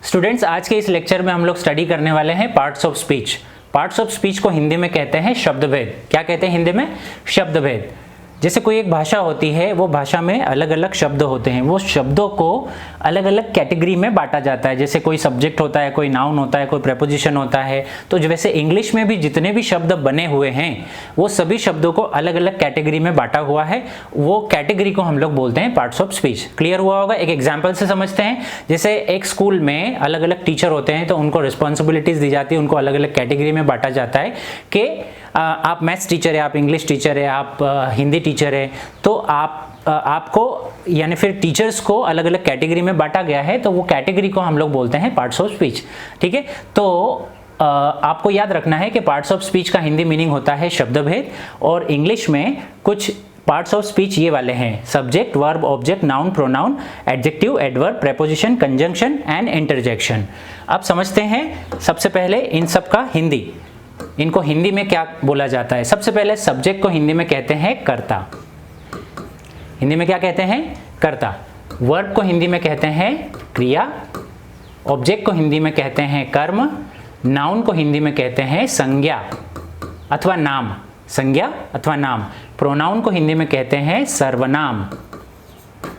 Students, आज के इस लेक्चर में हम लोग स्टडी करने वाले हैं parts of speech. Parts of speech को हिंदी में कहते हैं शब्दभेद। क्या कहते हैं हिंदी में? शब्दभेद। जैसे कोई एक भाषा होती है, वो भाषा में अलग अलग शब्द होते हैं, वो शब्दों को अलग अलग कैटेगरी में बांटा जाता है। जैसे कोई सब्जेक्ट होता है, कोई नाउन होता है, कोई प्रेपोजिशन होता है। तो वैसे इंग्लिश में भी जितने भी शब्द बने हुए हैं, वो सभी शब्दों को अलग अलग कैटेगरी में बांटा हुआ है। वो कैटेगरी को हम लोग बोलते हैं पार्ट्स ऑफ स्पीच। क्लियर हुआ होगा? एक एग्जाम्पल से समझते हैं। जैसे एक स्कूल में अलग अलग टीचर होते हैं, तो उनको रिस्पॉन्सिबिलिटीज दी जाती है, उनको अलग अलग कैटेगरी में बांटा जाता है कि आप मैथ्स टीचर है, आप इंग्लिश टीचर है, आप हिंदी टीचर है, तो आपको यानी फिर टीचर्स को अलग अलग कैटेगरी में बांटा गया है, तो वो कैटेगरी को हम लोग बोलते हैं पार्ट्स ऑफ स्पीच। ठीक है, तो आपको याद रखना है कि पार्ट्स ऑफ स्पीच का हिंदी मीनिंग होता है शब्दभेद, और इंग्लिश में कुछ पार्ट्स ऑफ स्पीच ये वाले हैं: subject, verb, object, noun, pronoun, adjective, adverb, preposition, conjunction and interjection. अब समझते हैं सबसे पहले इन सब का हिंदी। इनको हिंदी में क्या बोला जाता है? सबसे पहले सब्जेक्ट को हिंदी में कहते हैं कर्ता। हिंदी में क्या कहते हैं? कर्ता। वर्ब को हिंदी में कहते हैं क्रिया। ऑब्जेक्ट को हिंदी में कहते हैं कर्म। नाउन को हिंदी में कहते हैं संज्ञा अथवा नाम। संज्ञा अथवा नाम। प्रोनाउन को हिंदी में कहते हैं सर्वनाम।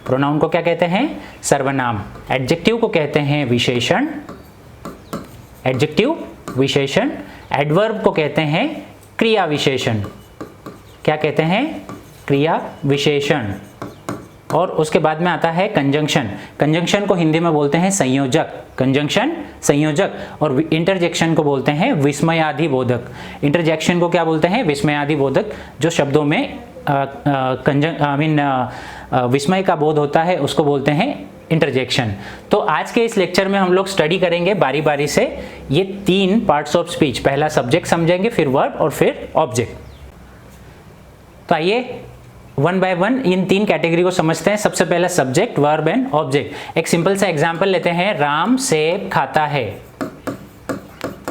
प्रोनाउन को क्या कहते हैं? सर्वनाम। एडजेक्टिव को कहते हैं विशेषण। एडजेक्टिव, विशेषण। एडवर्ब को कहते हैं क्रिया विशेषण। क्या कहते हैं? क्रिया विशेषण। और उसके बाद में आता है कंजंक्शन। कंजंक्शन को हिंदी में बोलते हैं संयोजक। कंजंक्शन, संयोजक। और इंटरजेक्शन को बोलते हैं विस्मयादिबोधक। इंटरजेक्शन को क्या बोलते हैं? विस्मयादिबोधक। जो शब्दों में विस्मय का बोध होता है, उसको बोलते हैं इंटरजेक्शन। तो आज के इस लेक्चर में हम लोग स्टडी करेंगे बारी बारी से ये तीन पार्ट्स ऑफ स्पीच। पहला सब्जेक्ट समझेंगे, फिर वर्ब और फिर ऑब्जेक्ट। तो आइए वन बाय वन इन तीन कैटेगरी को समझते हैं। सबसे पहला सब्जेक्ट, वर्ब एंड ऑब्जेक्ट। एक सिंपल सा एग्जांपल लेते हैं। राम सेब खाता है।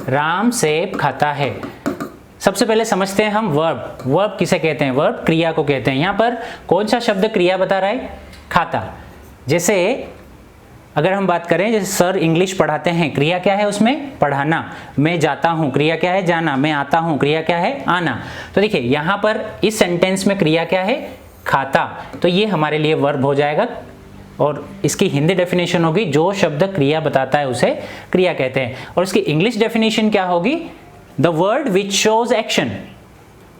राम सेब खाता है। सबसे पहले समझते हैं हम वर्ब। वर्ब किसे कहते हैं? वर्ब क्रिया को कहते हैं। यहां पर कौन सा शब्द क्रिया बता रहा है? खाता। जैसे अगर हम बात करें, जैसे सर इंग्लिश पढ़ाते हैं, क्रिया क्या है उसमें? पढ़ाना। मैं जाता हूं, क्रिया क्या है? जाना। मैं आता हूं, क्रिया क्या है? आना। तो देखिए यहां पर इस सेंटेंस में क्रिया क्या है? खाता। तो ये हमारे लिए वर्ब हो जाएगा, और इसकी हिंदी डेफिनेशन होगी जो शब्द क्रिया बताता है उसे क्रिया कहते हैं। और इसकी इंग्लिश डेफिनेशन क्या होगी? The word which shows action.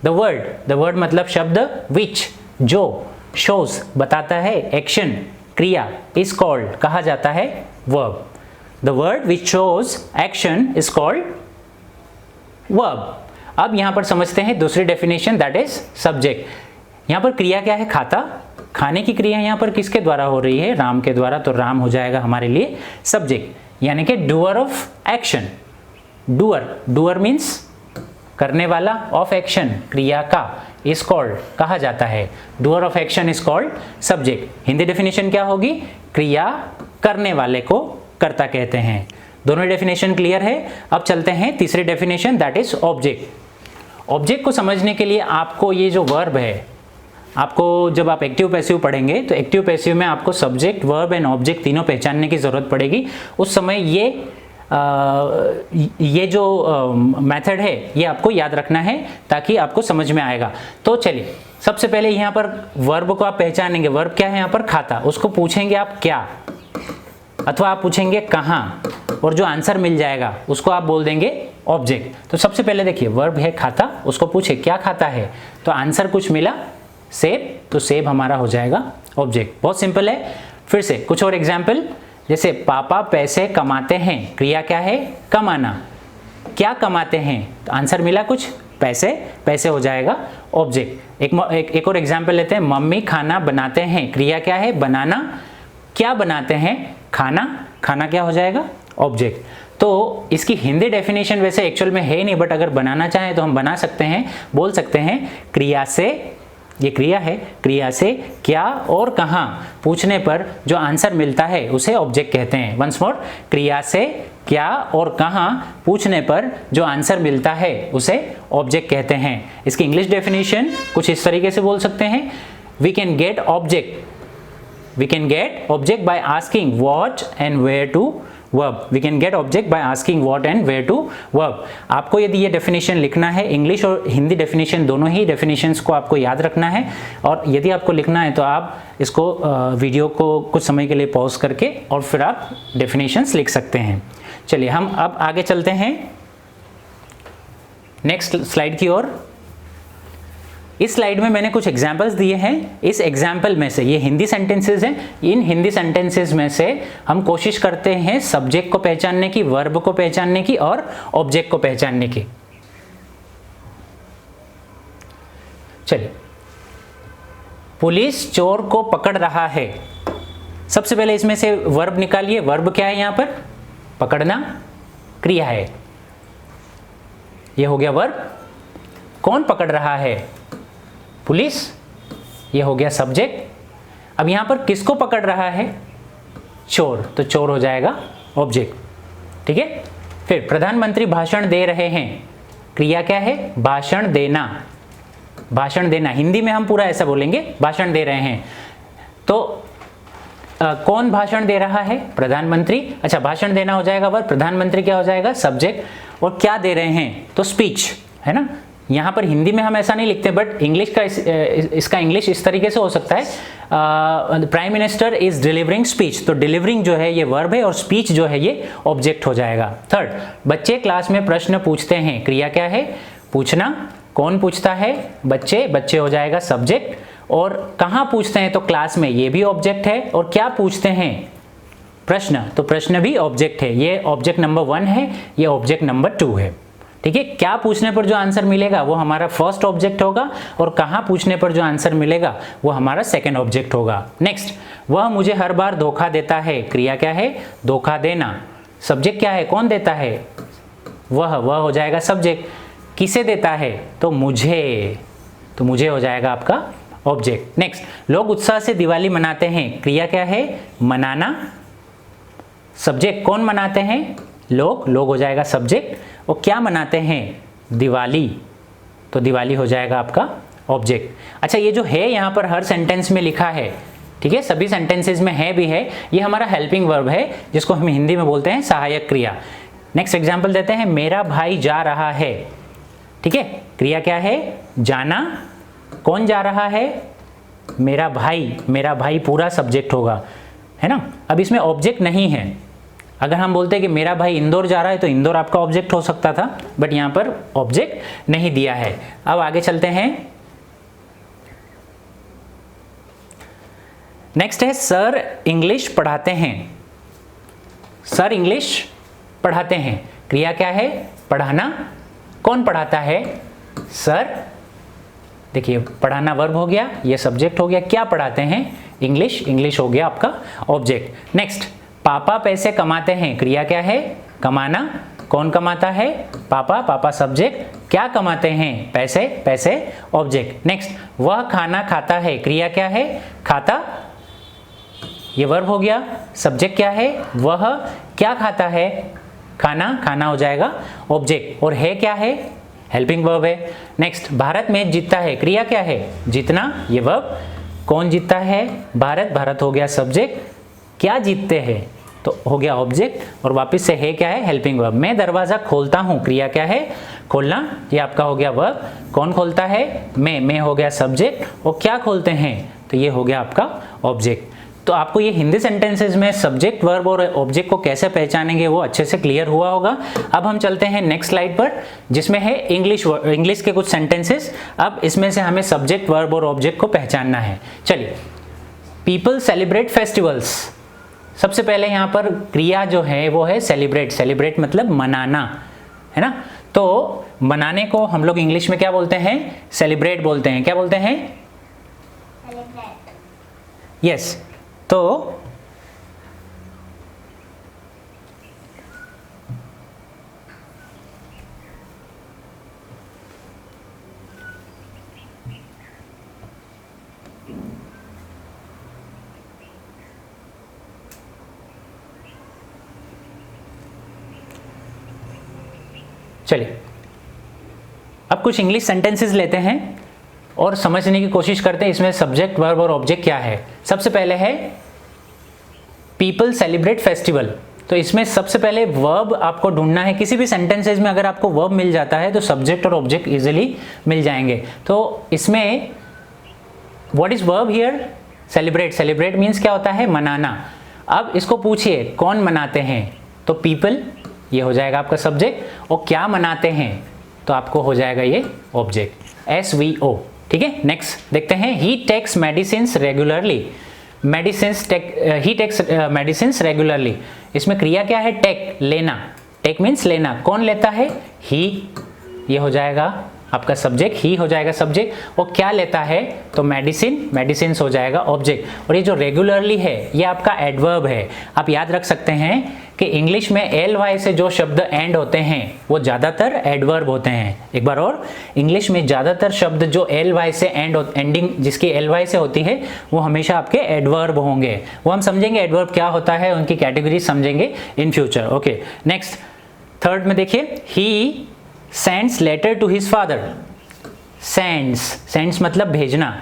The word मतलब शब्द, विच जो, शोज बताता है, एक्शन क्रिया, इज कॉल्ड कहा जाता है verb. The word which shows action is called verb. अब यहां पर समझते हैं दूसरी डेफिनेशन, दैट इज सब्जेक्ट। यहां पर क्रिया क्या है? खाता। खाने की क्रिया यहां पर किसके द्वारा हो रही है? राम के द्वारा। तो राम हो जाएगा हमारे लिए सब्जेक्ट, यानी कि doer of action. Doer means करने वाला, ऑफ एक्शन क्रिया का, इज कॉल्ड कहा जाता है। Doer of action is called subject. Hindi definition क्या होगी? क्रिया करने वाले को कर्ता कहते हैं। दोनों डेफिनेशन क्लियर है? अब चलते हैं तीसरी definition, that is object. Object को समझने के लिए आपको ये जो वर्ब है, आपको जब आप एक्टिव पैसिव पढ़ेंगे तो एक्टिव पैसिव में आपको सब्जेक्ट, वर्ब एंड ऑब्जेक्ट तीनों पहचानने की जरूरत पड़ेगी। उस समय ये जो मेथड है ये आपको याद रखना है ताकि आपको समझ में आएगा। तो चलिए सबसे पहले यहाँ पर वर्ब को आप पहचानेंगे। वर्ब क्या है? यहाँ पर खाता। उसको पूछेंगे आप क्या, अथवा आप पूछेंगे कहाँ, और जो आंसर मिल जाएगा उसको आप बोल देंगे ऑब्जेक्ट। तो सबसे पहले देखिए वर्ब है खाता, उसको पूछे क्या खाता है, तो आंसर कुछ मिला सेब, तो सेब हमारा हो जाएगा ऑब्जेक्ट। बहुत सिंपल है। फिर से कुछ और एग्जाम्पल, जैसे पापा पैसे कमाते हैं। क्रिया क्या है? कमाना। क्या कमाते हैं? तो आंसर मिला कुछ पैसे, पैसे हो जाएगा ऑब्जेक्ट। एक और एग्जाम्पल लेते हैं। मम्मी खाना बनाते हैं। क्रिया क्या है? बनाना। क्या बनाते हैं? खाना। खाना क्या हो जाएगा? ऑब्जेक्ट। तो इसकी हिंदी डेफिनेशन वैसे एक्चुअल में है नहीं, बट अगर बनाना चाहें तो हम बना सकते हैं। बोल सकते हैं क्रिया से, ये क्रिया है, क्रिया से क्या और कहाँ पूछने पर जो आंसर मिलता है उसे ऑब्जेक्ट कहते हैं। वंस मोर, क्रिया से क्या और कहाँ पूछने पर जो आंसर मिलता है उसे ऑब्जेक्ट कहते हैं। इसकी इंग्लिश डेफिनेशन कुछ इस तरीके से बोल सकते हैं, we can get object we can get object by asking what and where to verb. We can get object by asking what and where to verb. आपको यदि ये डेफिनेशन लिखना है, इंग्लिश और हिंदी डेफिनेशन दोनों ही डेफिनेशंस को आपको याद रखना है, और यदि आपको लिखना है तो आप इसको वीडियो को कुछ समय के लिए पॉज करके और फिर आप डेफिनेशंस लिख सकते हैं। चलिए हम अब आगे चलते हैं नेक्स्ट स्लाइड की ओर। इस स्लाइड में मैंने कुछ एग्जाम्पल्स दिए हैं। इस एग्जाम्पल में से, ये हिंदी सेंटेंसेस हैं, इन हिंदी सेंटेंसेस में से हम कोशिश करते हैं सब्जेक्ट को पहचानने की, वर्ब को पहचानने की और ऑब्जेक्ट को पहचानने की। चलिए, पुलिस चोर को पकड़ रहा है। सबसे पहले इसमें से वर्ब निकालिए। वर्ब क्या है यहां पर? पकड़ना, क्रिया है। ये हो गया वर्ब। कौन पकड़ रहा है? पुलिस। ये हो गया सब्जेक्ट। अब यहां पर किसको पकड़ रहा है? चोर, तो चोर हो जाएगा ऑब्जेक्ट। ठीक है। फिर प्रधानमंत्री भाषण दे रहे हैं। क्रिया क्या है? भाषण देना। भाषण देना, हिंदी में हम पूरा ऐसा बोलेंगे, भाषण दे रहे हैं। तो कौन भाषण दे रहा है? प्रधानमंत्री। अच्छा, भाषण देना हो जाएगा वर्ब, प्रधानमंत्री क्या हो जाएगा? सब्जेक्ट। और क्या दे रहे हैं? तो स्पीच, है ना। यहाँ पर हिंदी में हम ऐसा नहीं लिखते, बट इंग्लिश का इसका इंग्लिश इस तरीके से हो सकता है, prime minister is delivering speech. तो डिलीवरिंग जो है ये वर्ब है और स्पीच जो है ये ऑब्जेक्ट हो जाएगा। थर्ड, बच्चे क्लास में प्रश्न पूछते हैं। क्रिया क्या है? पूछना। कौन पूछता है? बच्चे। बच्चे हो जाएगा सब्जेक्ट। और कहाँ पूछते हैं? तो क्लास में, ये भी ऑब्जेक्ट है। और क्या पूछते हैं? प्रश्न, तो प्रश्न भी ऑब्जेक्ट है। ये ऑब्जेक्ट नंबर 1 है, ये ऑब्जेक्ट नंबर 2 है। ठीक है। क्या पूछने पर जो आंसर मिलेगा वो हमारा फर्स्ट ऑब्जेक्ट होगा, और कहाँ पूछने पर जो आंसर मिलेगा वो हमारा सेकंड ऑब्जेक्ट होगा। नेक्स्ट, वह मुझे हर बार धोखा देता है। क्रिया क्या है? धोखा देना। सब्जेक्ट क्या है? कौन देता है? वह हो जाएगा सब्जेक्ट। किसे देता है? तो मुझे, तो मुझे हो जाएगा आपका ऑब्जेक्ट। नेक्स्ट, लोग उत्साह से दिवाली मनाते हैं। क्रिया क्या है? मनाना। सब्जेक्ट, कौन मनाते हैं? लोग। लोग हो जाएगा सब्जेक्ट। और क्या मनाते हैं? दिवाली, तो दिवाली हो जाएगा आपका ऑब्जेक्ट। अच्छा, ये जो है यहाँ पर हर सेंटेंस में लिखा है, ठीक है, सभी सेंटेंसेस में है भी है, ये हमारा हेल्पिंग वर्ब है, जिसको हम हिंदी में बोलते हैं सहायक क्रिया। नेक्स्ट एग्जाम्पल देते हैं, मेरा भाई जा रहा है। ठीक है। क्रिया क्या है? जाना। कौन जा रहा है? मेरा भाई। मेरा भाई पूरा सब्जेक्ट होगा, है ना। अब इसमें ऑब्जेक्ट नहीं है। अगर हम बोलते हैं कि मेरा भाई इंदौर जा रहा है, तो इंदौर आपका ऑब्जेक्ट हो सकता था, बट यहाँ पर ऑब्जेक्ट नहीं दिया है। अब आगे चलते हैं। नेक्स्ट है, सर इंग्लिश पढ़ाते हैं। सर इंग्लिश पढ़ाते हैं। क्रिया क्या है? पढ़ाना। कौन पढ़ाता है? सर। देखिए, पढ़ाना वर्ब हो गया, ये सब्जेक्ट हो गया। क्या पढ़ाते हैं? इंग्लिश। इंग्लिश हो गया आपका ऑब्जेक्ट। नेक्स्ट, पापा पैसे कमाते हैं। क्रिया क्या है? कमाना। कौन कमाता है? पापा। पापा सब्जेक्ट। क्या कमाते हैं? पैसे। पैसे ऑब्जेक्ट। नेक्स्ट, वह खाना खाता है। क्रिया क्या है? खाता। ये वर्ब हो गया। सब्जेक्ट क्या है? वह। क्या खाता है? खाना। खाना हो जाएगा ऑब्जेक्ट। और है क्या है? हेल्पिंग वर्ब है। नेक्स्ट, भारत मैच जीतता है। क्रिया क्या है? जीतना। ये वर्ब। कौन जीतता है? भारत। भारत हो गया सब्जेक्ट। क्या जीतते हैं? तो हो गया ऑब्जेक्ट। और वापस से है क्या है? Helping verb. मैं दरवाजा खोलता हूँ। क्रिया क्या है? खोलना। ये आपका हो गया वर्ब। कौन खोलता है? मैं हो गया सब्जेक्ट। और क्या खोलते हैं? तो ये हो गया आपका ऑब्जेक्ट। तो आपको ये हिंदी सेंटेंसेस में सब्जेक्ट, वर्ब और ऑब्जेक्ट को कैसे पहचानेंगे वो अच्छे से क्लियर हुआ होगा। अब हम चलते हैं नेक्स्ट स्लाइड पर, जिसमें है इंग्लिश के कुछ सेंटेंसेस। अब इसमें से हमें सब्जेक्ट, वर्ब और ऑब्जेक्ट को पहचानना है। चलिए, पीपल सेलिब्रेट फेस्टिवल्स। सबसे पहले यहाँ पर क्रिया जो है वो है सेलिब्रेट। सेलिब्रेट मतलब मनाना, है ना। तो मनाने को हम लोग इंग्लिश में क्या बोलते हैं? सेलिब्रेट बोलते हैं। क्या बोलते हैं? यस। तो चलिए, अब कुछ इंग्लिश सेंटेंसेस लेते हैं और समझने की कोशिश करते हैं इसमें सब्जेक्ट, वर्ब और ऑब्जेक्ट क्या है। सबसे पहले है पीपल सेलिब्रेट फेस्टिवल। तो इसमें सबसे पहले वर्ब आपको ढूंढना है। किसी भी सेंटेंसेज में अगर आपको वर्ब मिल जाता है तो सब्जेक्ट और ऑब्जेक्ट इजीली मिल जाएंगे। तो इसमें what is verb here? Celebrate. Celebrate means क्या होता है? मनाना। अब इसको पूछिए कौन मनाते हैं, तो पीपल ये हो जाएगा आपका सब्जेक्ट, और क्या मनाते हैं तो आपको हो जाएगा ये ऑब्जेक्ट, SVO। ठीक है, नेक्स्ट देखते हैं। ही टेक्स मेडिसिन्स रेगुलरली। ही टेक्स मेडिसिन्स रेगुलरली। इसमें क्रिया क्या है? टेक, लेना। टेक मीन्स लेना। कौन लेता है? ही, ये हो जाएगा आपका सब्जेक्ट, ही हो जाएगा सब्जेक्ट। और क्या लेता है? तो मेडिसिन, मेडिसिन्स हो जाएगा ऑब्जेक्ट। और ये जो रेगुलरली है ये आपका एडवर्ब है। आप याद रख सकते हैं कि इंग्लिश में ly से जो शब्द एंड होते हैं वो ज़्यादातर एडवर्ब होते हैं। एक बार और, इंग्लिश में ज़्यादातर शब्द जो ly से एंडिंग जिसकी ly से होती है वो हमेशा आपके एडवर्ब होंगे। वो हम समझेंगे एडवर्ब क्या होता है, उनकी कैटेगरी समझेंगे in future. Okay, next third में देखिए, he sends letter to his father. Sends मतलब भेजना,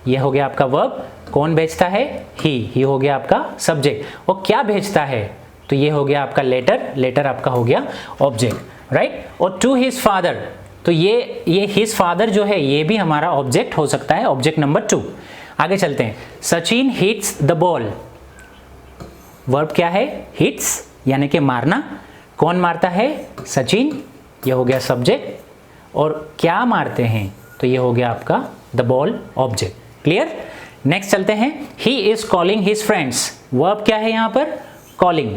ये हो गया आपका वर्ब। कौन भेजता है? ही हो गया आपका सब्जेक्ट। और क्या भेजता है? तो ये हो गया आपका लेटर आपका हो गया ऑब्जेक्ट, राइट। और टू हिज फादर, तो ये हिज फादर जो है ये भी हमारा ऑब्जेक्ट हो सकता है, ऑब्जेक्ट नंबर 2। आगे चलते हैं। Sachin hits the ball. Verb क्या है? हिट्स यानी कि मारना। कौन मारता है? सचिन, ये हो गया सब्जेक्ट। और क्या मारते हैं? तो ये हो गया आपका the ball object. Clear? Next चलते हैं। He is calling his friends. Verb क्या है यहाँ पर? कॉलिंग,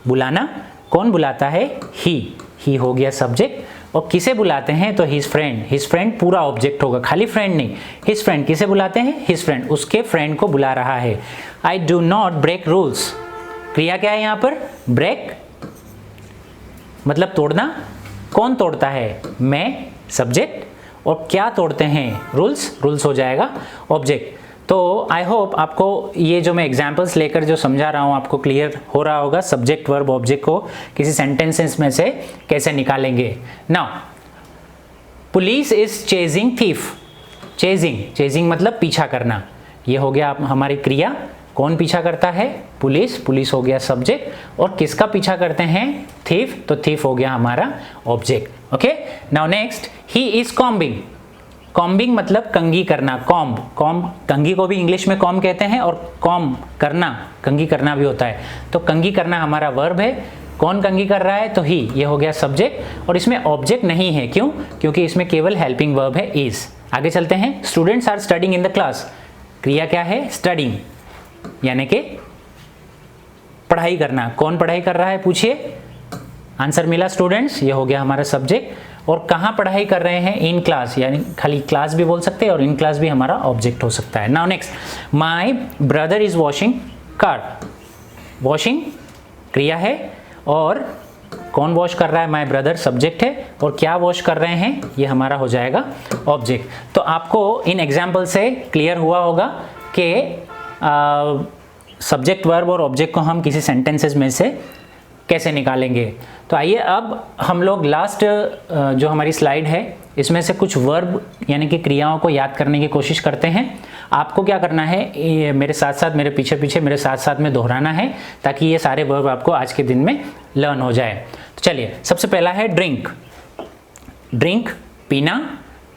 बुलाना। कौन बुलाता है? ही हो गया सब्जेक्ट। और किसे बुलाते हैं? तो हिज फ्रेंड पूरा ऑब्जेक्ट होगा, खाली फ्रेंड नहीं। हिज फ्रेंड, किसे बुलाते हैं? हिज फ्रेंड, उसके फ्रेंड को बुला रहा है। I do not break rules. क्रिया क्या है यहाँ पर? ब्रेक मतलब तोड़ना। कौन तोड़ता है? मैं, सब्जेक्ट। और क्या तोड़ते हैं? रूल्स हो जाएगा ऑब्जेक्ट। तो आई होप आपको ये जो मैं एग्जांपल्स लेकर जो समझा रहा हूँ आपको क्लियर हो रहा होगा सब्जेक्ट वर्ब ऑब्जेक्ट को किसी सेंटेंसेस में से कैसे निकालेंगे। Now, police is chasing thief. Chasing मतलब पीछा करना। ये हो गया हमारी क्रिया। कौन पीछा करता है? पुलिस हो गया सब्जेक्ट। और किसका पीछा करते हैं? थीफ, तो थीफ हो गया हमारा object. Okay, now next, he is combing. Combing मतलब कंघी करना। कॉम्ब, कंघी को भी इंग्लिश में कॉम्ब कहते हैं, और कॉम्ब करना, कंघी करना भी होता है। तो कंघी करना हमारा वर्ब है। कौन कंघी कर रहा है? तो ही, ये हो गया सब्जेक्ट। और इसमें ऑब्जेक्ट नहीं है, क्यों? क्योंकि इसमें केवल हेल्पिंग वर्ब है, इज। आगे चलते हैं। Students are studying in the class. क्रिया क्या है? स्टडिंग यानी कि पढ़ाई करना। कौन पढ़ाई कर रहा है? पूछिए। आंसर मिला स्टूडेंट्स, ये हो गया हमारा सब्जेक्ट। और कहाँ पढ़ाई कर रहे हैं? इन क्लास, यानी खाली क्लास भी बोल सकते हैं और इन क्लास भी हमारा ऑब्जेक्ट हो सकता है। Now next, my brother is washing car. Washing क्रिया है, और कौन वॉश कर रहा है? माय ब्रदर सब्जेक्ट है। और क्या वॉश कर रहे हैं? ये हमारा हो जाएगा ऑब्जेक्ट। तो आपको इन एग्जाम्पल से क्लियर हुआ होगा कि सब्जेक्ट वर्ब और ऑब्जेक्ट को हम किसी सेंटेंसेस में से कैसे निकालेंगे। तो आइए अब हम लोग लास्ट जो हमारी स्लाइड है इसमें से कुछ वर्ब यानी कि क्रियाओं को याद करने की कोशिश करते हैं। आपको क्या करना है? ये मेरे साथ साथ, मेरे पीछे मेरे साथ साथ में दोहराना है ताकि ये सारे वर्ब आपको आज के दिन में लर्न हो जाए। तो चलिए, सबसे पहला है ड्रिंक। ड्रिंक पीना,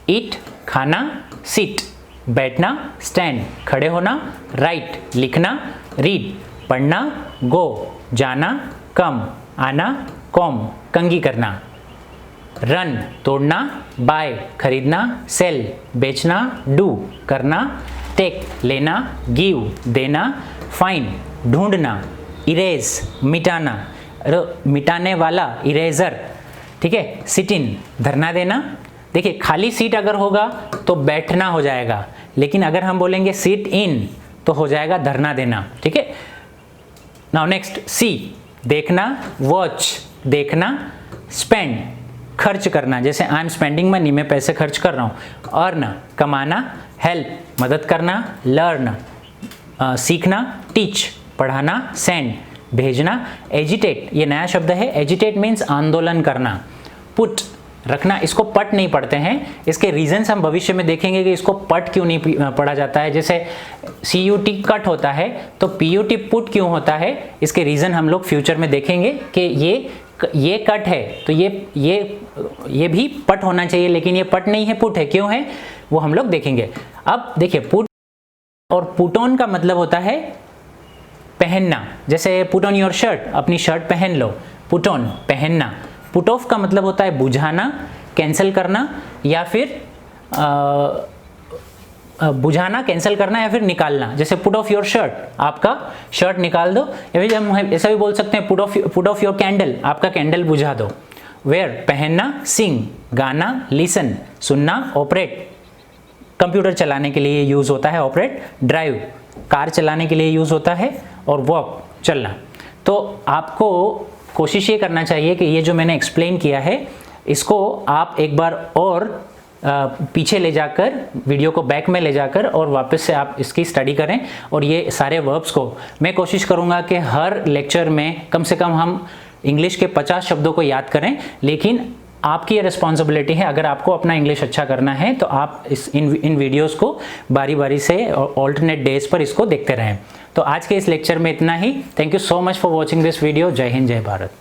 ईट खाना, सिट बैठना, स्टैंड खड़े होना, राइट लिखना, रीड पढ़ना, गो जाना, कम आना, कॉम कंघी करना, रन तोड़ना, बाय खरीदना, सेल बेचना, डू करना, टेक लेना, गिव देना, फाइंड ढूंढना, इरेज मिटाना, मिटाने वाला इरेजर, ठीक है, सिट इन धरना देना। देखिए, खाली सीट अगर होगा तो बैठना हो जाएगा, लेकिन अगर हम बोलेंगे सिट इन तो हो जाएगा धरना देना, ठीक है। नाउ नेक्स्ट, सी देखना, वॉच देखना, स्पेंड खर्च करना, जैसे आई एम स्पेंडिंग मनी मैं पैसे खर्च कर रहा हूँ, अर्न कमाना, हेल्प मदद करना, लर्न सीखना, टीच पढ़ाना, सेंड भेजना, एजिटेट ये नया शब्द है, एजिटेट मीन्स आंदोलन करना, पुट रखना, इसको पट नहीं पढ़ते हैं। इसके रीजंस हम भविष्य में देखेंगे कि इसको पट क्यों नहीं पढ़ा जाता है। जैसे CUT कट होता है तो PUT पुट क्यों होता है, इसके रीजन हम लोग फ्यूचर में देखेंगे कि ये कट है तो ये भी पट होना चाहिए, लेकिन ये पट नहीं है, पुट है। क्यों है वो हम लोग देखेंगे। अब देखिए, पुट और पुट ऑन का मतलब होता है पहनना। जैसे पुट ऑन योर शर्ट, अपनी शर्ट पहन लो, पुट ऑन पहनना। पुट ऑफ का मतलब होता है बुझाना, कैंसिल करना, या फिर बुझाना, कैंसिल करना, या फिर निकालना। जैसे पुट ऑफ योर शर्ट, आपका शर्ट निकाल दो, या फिर हम ऐसा भी बोल सकते हैं पुट ऑफ योर कैंडल, आपका कैंडल बुझा दो। वेयर पहनना, सिंग गाना, लिसन सुनना, ऑपरेट कंप्यूटर चलाने के लिए यूज होता है, ऑपरेट। ड्राइव कार चलाने के लिए यूज होता है, और वॉक चलना। तो आपको कोशिश ये करना चाहिए कि ये जो मैंने एक्सप्लेन किया है इसको आप एक बार और पीछे ले जाकर, वीडियो को बैक में ले जाकर और वापस से आप इसकी स्टडी करें। और ये सारे वर्ब्स को मैं कोशिश करूंगा कि हर लेक्चर में कम से कम हम इंग्लिश के 50 शब्दों को याद करें, लेकिन आपकी ये रिस्पॉन्सिबिलिटी है। अगर आपको अपना इंग्लिश अच्छा करना है तो आप इन वीडियोस को बारी बारी से ऑल्टरनेट डेज पर इसको देखते रहें। तो आज के इस लेक्चर में इतना ही। Thank you so much for watching this video. जय हिंद, जय भारत।